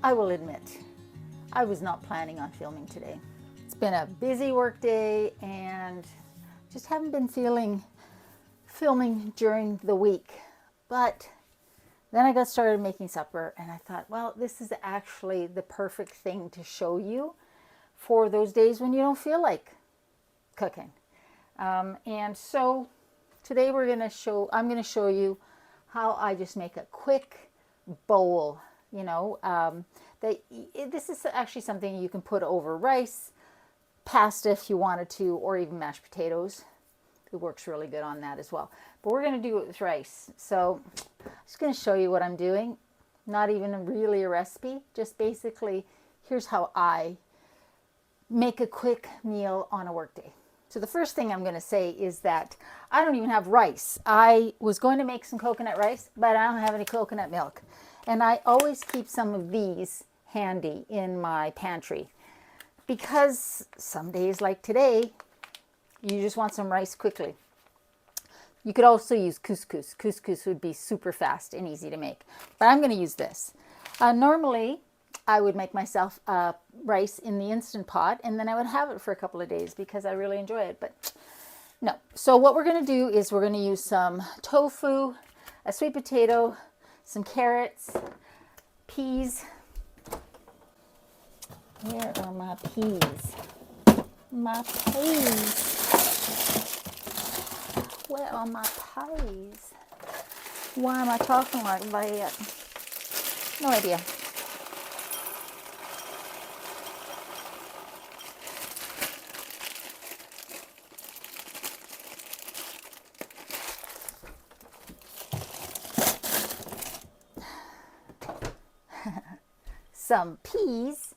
I will admit, I was not planning on filming today. It's been a busy work day and just haven't been feeling filming during the week. But then I got started making supper and I thought, well, this is actually the perfect thing to show you for those days when you don't feel like cooking. And so today I'm going to show you how I just make a quick bowl. This is actually something you can put over rice, pasta if you wanted to, or even mashed potatoes. It works really good on that as well. But we're going to do it with rice. So I'm just going to show you what I'm doing. Not even really a recipe, just basically here's how I make a quick meal on a work day. So the first thing I'm going to say is that I don't even have rice. I was going to make some coconut rice, but I don't have any coconut milk. And I always keep some of these handy in my pantry because some days like today, you just want some rice quickly. You could also use couscous. Couscous would be super fast and easy to make, but I'm going to use this. Normally, I would make myself rice in the Instant Pot and then I would have it for a couple of days because I really enjoy it, but no. So what we're going to do is we're going to use some tofu, a sweet potato, some carrots, peas. Where are my peas? My peas. Where are my peas? Why am I talking like that? No idea. Some peas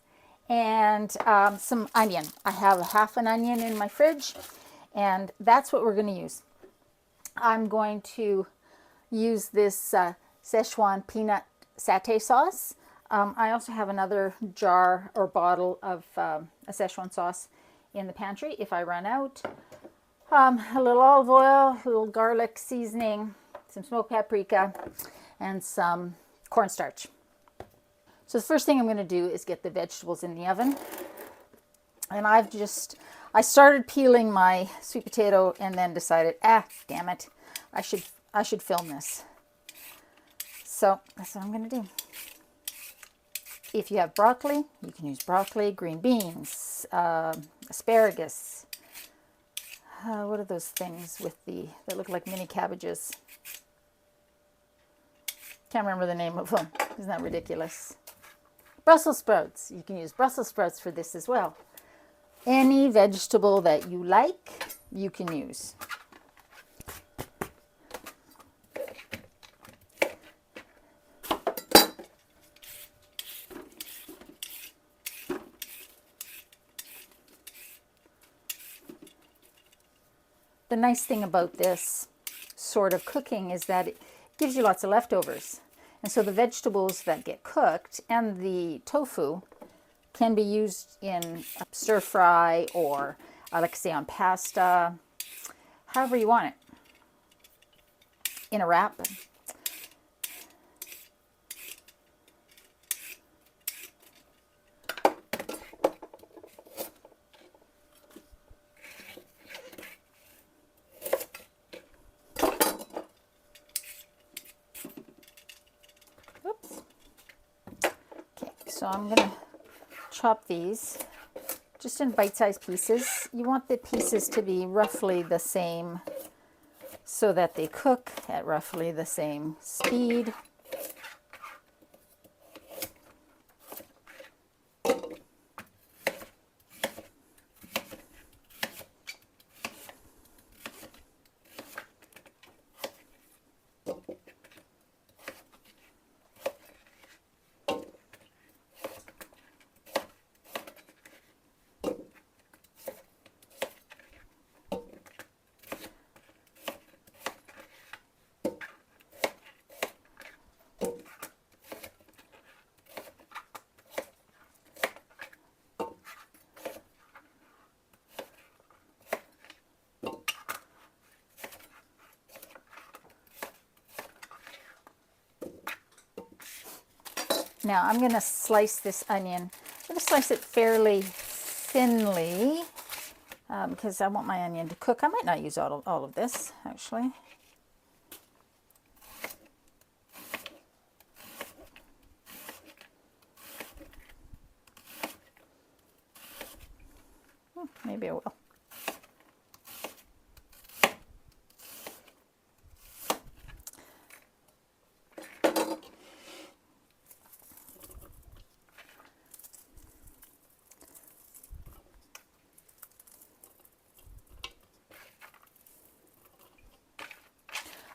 and some onion. I have half an onion in my fridge and that's what we're going to use. I'm going to use this Szechuan peanut satay sauce. I also have another jar or bottle of a Szechuan sauce in the pantry if I run out. A little olive oil, a little garlic seasoning, some smoked paprika, and some cornstarch. So the first thing I'm going to do is get the vegetables in the oven. And I started peeling my sweet potato and then decided, damn it, I should film this. So that's what I'm going to do. If you have broccoli, you can use broccoli, green beans, asparagus. What are those things that look like mini cabbages? Can't remember the name of them. Isn't that ridiculous? Brussels sprouts. You can use Brussels sprouts for this as well. Any vegetable that you like, you can use. The nice thing about this sort of cooking is that it gives you lots of leftovers. And so the vegetables that get cooked and the tofu can be used in a stir fry or I like to say on pasta, however you want it, in a wrap. So I'm going to chop these just in bite-sized pieces. You want the pieces to be roughly the same so that they cook at roughly the same speed. Now I'm going to slice this onion. I'm going to slice it fairly thinly because I want my onion to cook. I might not use all of this, actually. Maybe I will.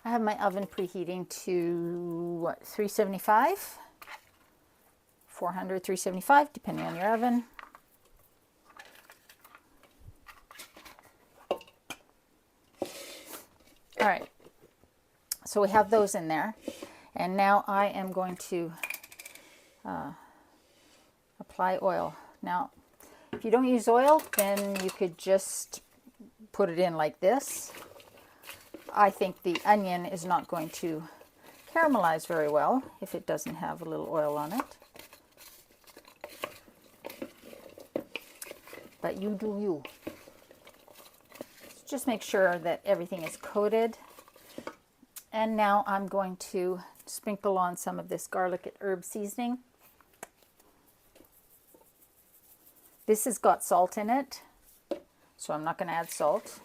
I have my oven preheating to what, 375, 400, 375, depending on your oven. All right, so we have those in there, and now I am going to apply oil. Now, if you don't use oil, then you could just put it in like this. I think the onion is not going to caramelize very well if it doesn't have a little oil on it. But you do you. Just make sure that everything is coated. And now I'm going to sprinkle on some of this garlic and herb seasoning. This has got salt in it, so I'm not going to add salt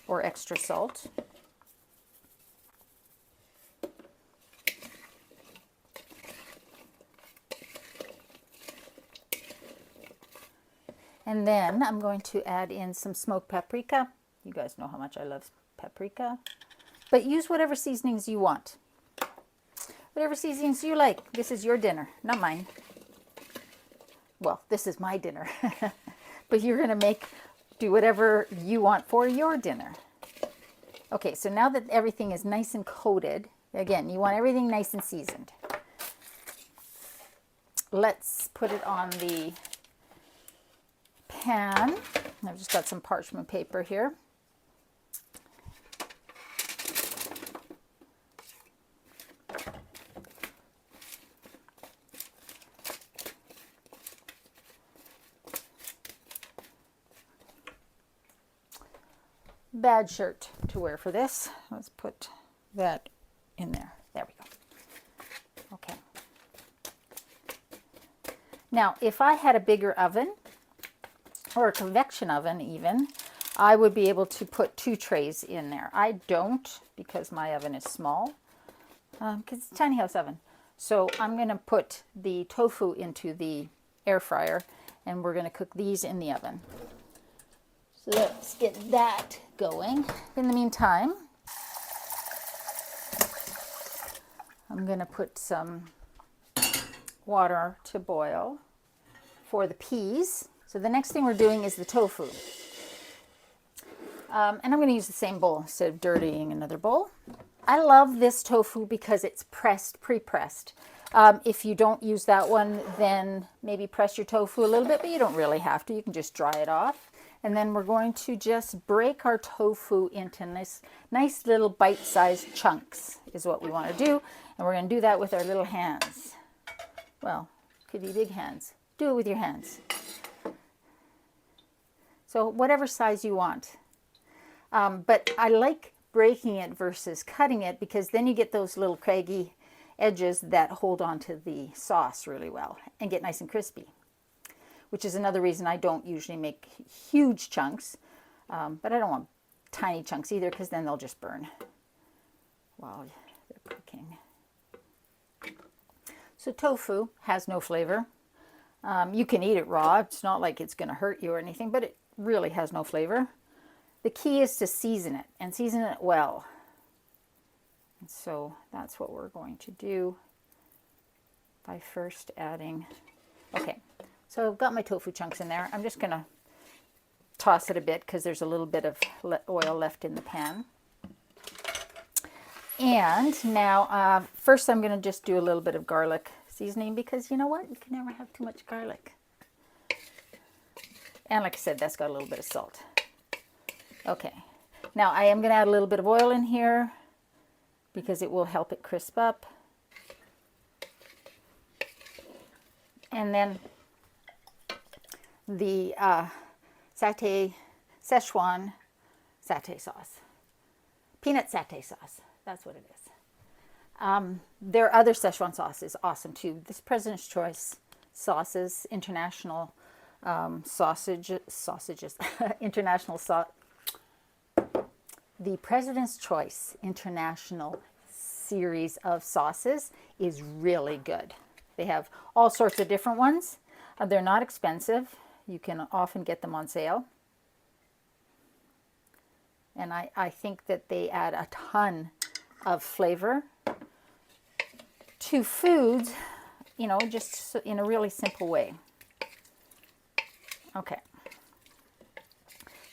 or extra salt. And then I'm going to add in some smoked paprika. You guys know how much I love paprika. But use whatever seasonings you want. Whatever seasonings you like. This is your dinner, not mine. Well, this is my dinner. But you're going to do whatever you want for your dinner. Okay, so now that everything is nice and coated, again, you want everything nice and seasoned. Let's put it on the pan. I've just got some parchment paper here. Bad shirt to wear for this. Let's put that in there. There we go. Okay. Now, if I had a bigger oven, or a convection oven even, I would be able to put 2 trays in there. I don't, because my oven is small, because it's a tiny house oven. So I'm going to put the tofu into the air fryer, and we're going to cook these in the oven. So let's get that going. In the meantime, I'm going to put some water to boil for the peas. So the next thing we're doing is the tofu. And I'm going to use the same bowl instead of dirtying another bowl. I love this tofu because it's pressed, pre-pressed. If you don't use that one, then maybe press your tofu a little bit, but you don't really have to. You can just dry it off. And then we're going to just break our tofu into nice little bite-sized chunks is what we want to do. And we're going to do that with our little hands. Well, could be big hands. Do it with your hands. So whatever size you want. But I like breaking it versus cutting it because then you get those little craggy edges that hold onto the sauce really well and get nice and crispy, which is another reason I don't usually make huge chunks. But I don't want tiny chunks either because then they'll just burn while they're cooking. So tofu has no flavor. You can eat it raw. It's not like it's going to hurt you or anything, but it really has no flavor. The key is to season it and season it well. And so that's what we're going to do by first adding. Okay, so I've got my tofu chunks in there. I'm just going to toss it a bit because there's a little bit of oil left in the pan. And now, first I'm going to just do a little bit of garlic seasoning because you know what? You can never have too much garlic. And like I said, that's got a little bit of salt. Okay, now I am going to add a little bit of oil in here. because it will help it crisp up. And then the Szechuan satay sauce. Peanut satay sauce. That's what it is. Their other Szechuan sauce is awesome too. This President's Choice sauces, international sausages, international sauce. The President's Choice International series of sauces is really good. They have all sorts of different ones. They're not expensive. You can often get them on sale. And I think that they add a ton of flavor to foods, you know, just in a really simple way. Okay.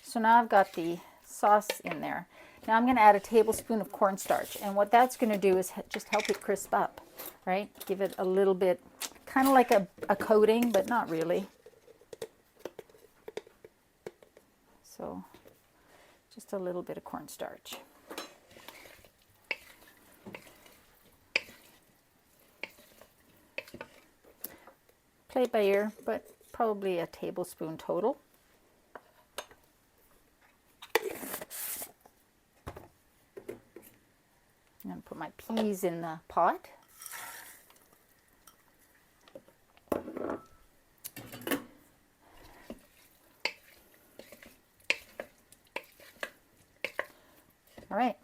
So now I've got the sauce in there. Now I'm going to add a tablespoon of cornstarch. And what that's going to do is just help it crisp up, right? Give it a little bit, kind of like a coating, but not really. So just a little bit of cornstarch. Play it by ear, but probably a tablespoon total. I'm going to put my peas in the pot. All right.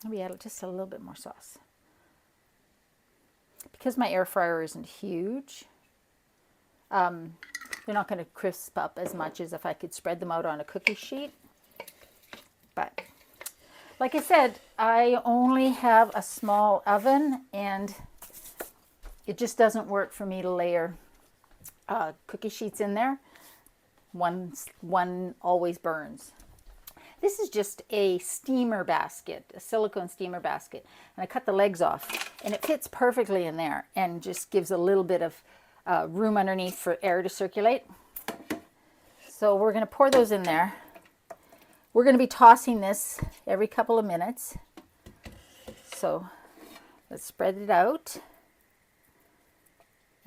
Maybe add just a little bit more sauce. Because my air fryer isn't huge, they're not going to crisp up as much as if I could spread them out on a cookie sheet. But like I said, I only have a small oven and it just doesn't work for me to layer cookie sheets in there. One always burns. This is just a steamer basket, a silicone steamer basket. And I cut the legs off and it fits perfectly in there and just gives a little bit of room underneath for air to circulate. So we're going to pour those in there. We're going to be tossing this every couple of minutes. So let's spread it out.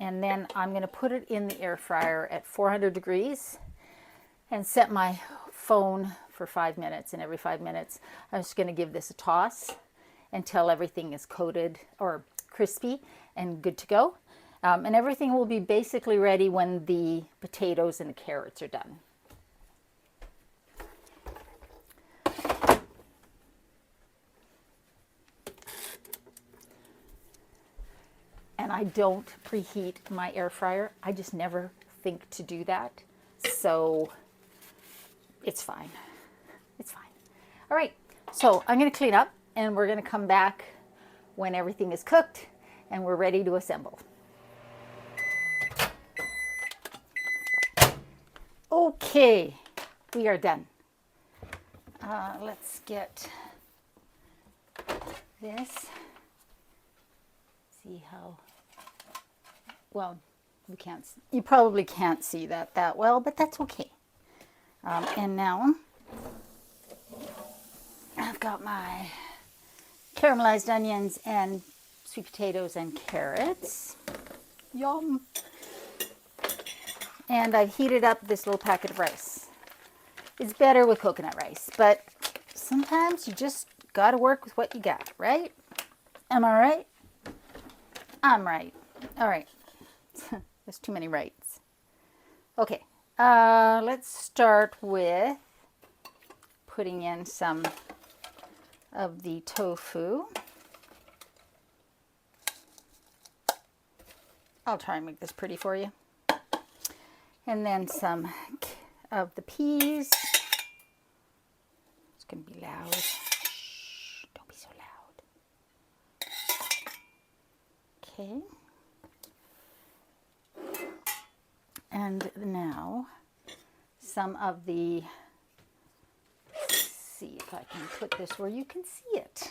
And then I'm going to put it in the air fryer at 400 degrees and set my phone for 5 minutes. And every 5 minutes, I'm just going to give this a toss until everything is coated or crispy and good to go. And everything will be basically ready when the potatoes and the carrots are done. And I don't preheat my air fryer. I just never think to do that. So it's fine. It's fine. All right. So I'm going to clean up and we're going to come back when everything is cooked and we're ready to assemble. Okay. We are done. Let's get this. See how well you probably can't see that well, but that's okay. And now I've got my caramelized onions and sweet potatoes and carrots. Yum. And I've heated up this little packet of rice. It's better with coconut rice, but sometimes you just got to work with what you got, right? Am I right? I'm right. All right. There's too many rights. Okay. Let's start with putting in some of the tofu. I'll try and make this pretty for you. And then some of the peas. It's going to be loud. Shh, don't be so loud. Okay. And now some of the, let's see if I can put this where you can see it.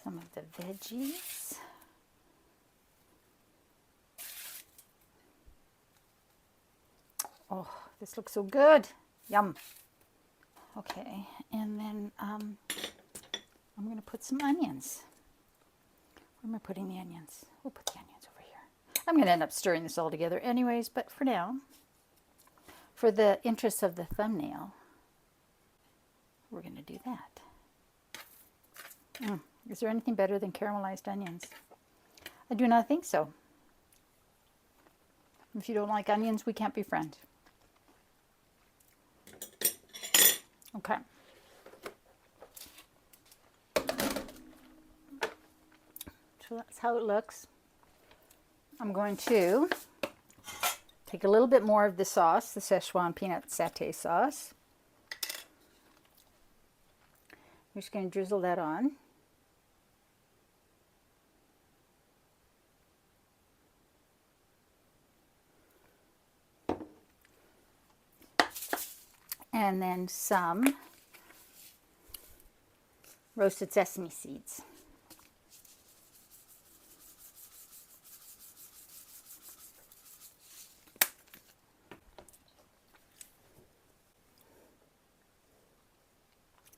Some of the veggies. Oh, this looks so good. Yum. Okay, and then I'm going to put some onions. Where am I putting the onions? We'll put the onions over here. I'm going to end up stirring this all together anyways, but for now, for the interest of the thumbnail, we're going to do that. Is there anything better than caramelized onions? I do not think so. If you don't like onions, we can't be friends. Okay. So that's how it looks. I'm going to take a little bit more of the sauce, the Szechuan peanut satay sauce. I'm just going to drizzle that on. And then some roasted sesame seeds.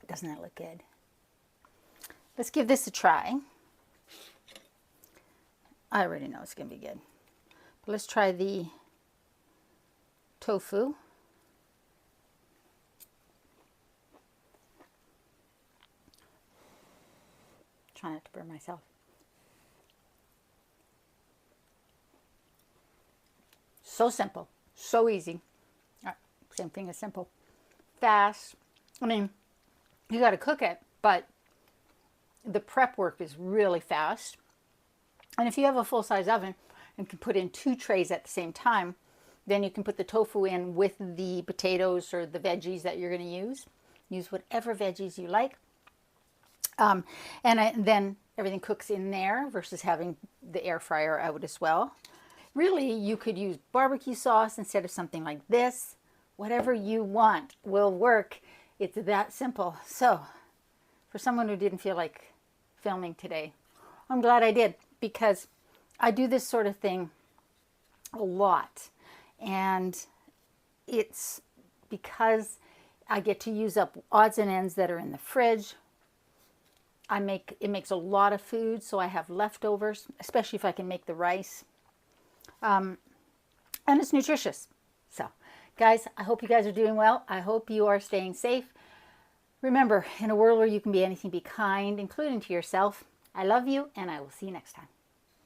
Doesn't that look good? Let's give this a try. I already know it's going to be good. But let's try the tofu. Try not to burn myself. So simple, so easy. Same thing as simple. Fast. I mean, you got to cook it, but the prep work is really fast. And if you have a full-size oven and can put in 2 trays at the same time, then you can put the tofu in with the potatoes or the veggies that you're going to use. Use whatever veggies you like. Then everything cooks in there versus having the air fryer out as well. Really, you could use barbecue sauce instead of something like this. Whatever you want will work. It's that simple. So, for someone who didn't feel like filming today, I'm glad I did, because I do this sort of thing a lot. And it's because I get to use up odds and ends that are in the fridge. It makes a lot of food, so I have leftovers, especially if I can make the rice. And it's nutritious. So, guys, I hope you guys are doing well. I hope you are staying safe. Remember, in a world where you can be anything, be kind, including to yourself. I love you, and I will see you next time.